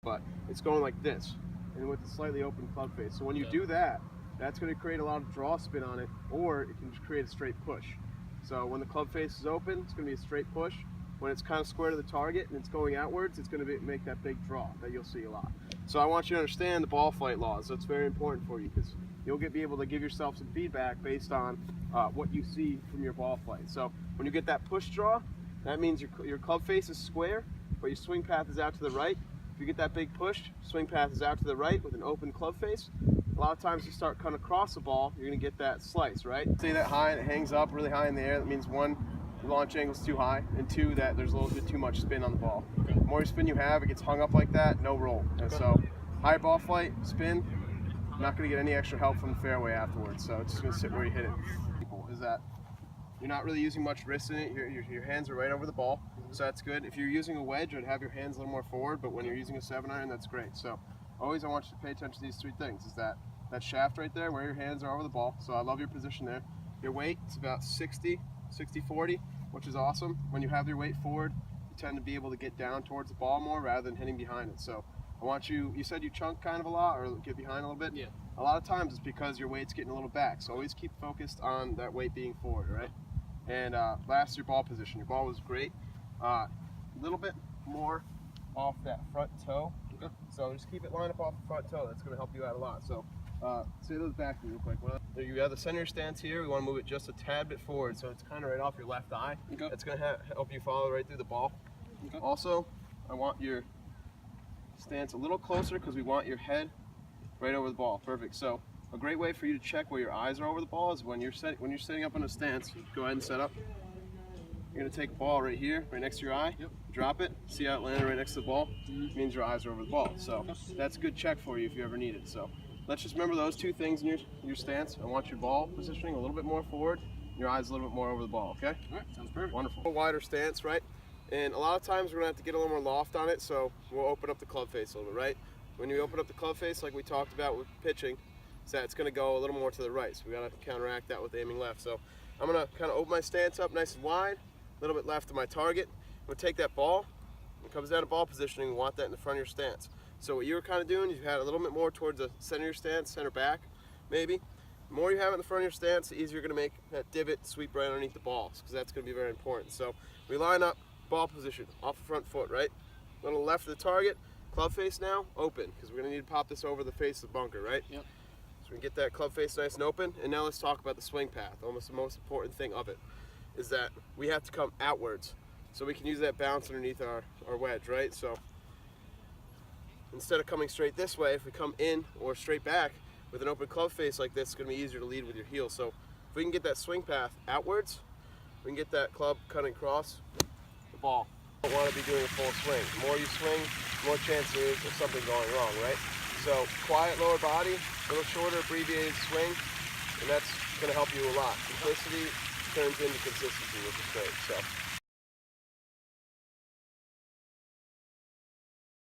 but it's going like this, and with a slightly open club face. So when you do that, that's going to create a lot of draw spin on it, or it can just create a straight push. So when the club face is open, it's going to be a straight push. When it's kind of square to the target and it's going outwards, it's going to make that big draw that you'll see a lot. So I want you to understand the ball flight laws. So it's very important for you, because you'll be able to give yourself some feedback based on what you see from your ball flight. So when you get that push draw, that means your club face is square, but your swing path is out to the right. If you get that big push, swing path is out to the right with an open club face. A lot of times you start cutting across the ball, you're going to get that slice, right? Say that high and it hangs up really high in the air. That means one, the launch angle is too high, and two, that there's a little bit too much spin on the ball. The more spin you have, it gets hung up like that, no roll. And so high ball flight, spin, not going to get any extra help from the fairway afterwards. So it's just going to sit where you hit it. Is that you're not really using much wrist in it. Your hands are right over the ball, so that's good. If you're using a wedge, I'd have your hands a little more forward, but when you're using a 7-iron, that's great. So always I want you to pay attention to these three things. Is that shaft right there, where your hands are over the ball. So I love your position there. Your weight is about 60-40, which is awesome. When you have your weight forward, you tend to be able to get down towards the ball more rather than hitting behind it. So I want you said you chunk kind of a lot or get behind a little bit? Yeah. A lot of times it's because your weight's getting a little back. So always keep focused on that weight being forward, right? And last, your ball position. Your ball was great. A little bit more off that front toe. Okay. So just keep it lined up off the front toe. That's going to help you out a lot. So say those back to me real quick. There you have the center stance here. We want to move it just a tad bit forward, so it's kind of right off your left eye. Okay. That's going to help you follow right through the ball. Okay. Also, I want your stance a little closer because we want your head right over the ball. Perfect. So a great way for you to check where your eyes are over the ball is when you're sitting up in a stance. Go ahead and set up. You're going to take a ball right here, right next to your eye. Yep. Drop it. See how it landed right next to the ball? It means your eyes are over the ball. So that's a good check for you if you ever need it. So let's just remember those two things in your stance. I want your ball positioning a little bit more forward, your eyes a little bit more over the ball, okay? All right, sounds perfect. Wonderful. A wider stance, right? And a lot of times we're going to have to get a little more loft on it, so we'll open up the club face a little bit, right? When you open up the club face, like we talked about with pitching, is that it's going to go a little more to the right. So we got to counteract that with aiming left. So I'm going to kind of open my stance up nice and wide, a little bit left of my target. I'm going to take that ball. When it comes down to ball positioning, we want that in the front of your stance. So what you were kind of doing, you had a little bit more towards the center of your stance, center back, maybe. The more you have it in the front of your stance, the easier you're going to make that divot sweep right underneath the balls, because that's going to be very important. So we line up, ball position, off the front foot, right? A little left of the target, club face now, open, because we're going to need to pop this over the face of the bunker, right? Yep. So we get that club face nice and open, and now let's talk about the swing path. Almost the most important thing of it is that we have to come outwards, so we can use that bounce underneath our wedge, right? So instead of coming straight this way, if we come in or straight back with an open club face like this, it's going to be easier to lead with your heel. So if we can get that swing path outwards, we can get that club cutting across the ball. You don't want to be doing a full swing. The more you swing, the more chance there is of something going wrong, right? So quiet lower body, a little shorter abbreviated swing, and that's going to help you a lot. Simplicity turns into consistency, which is great. So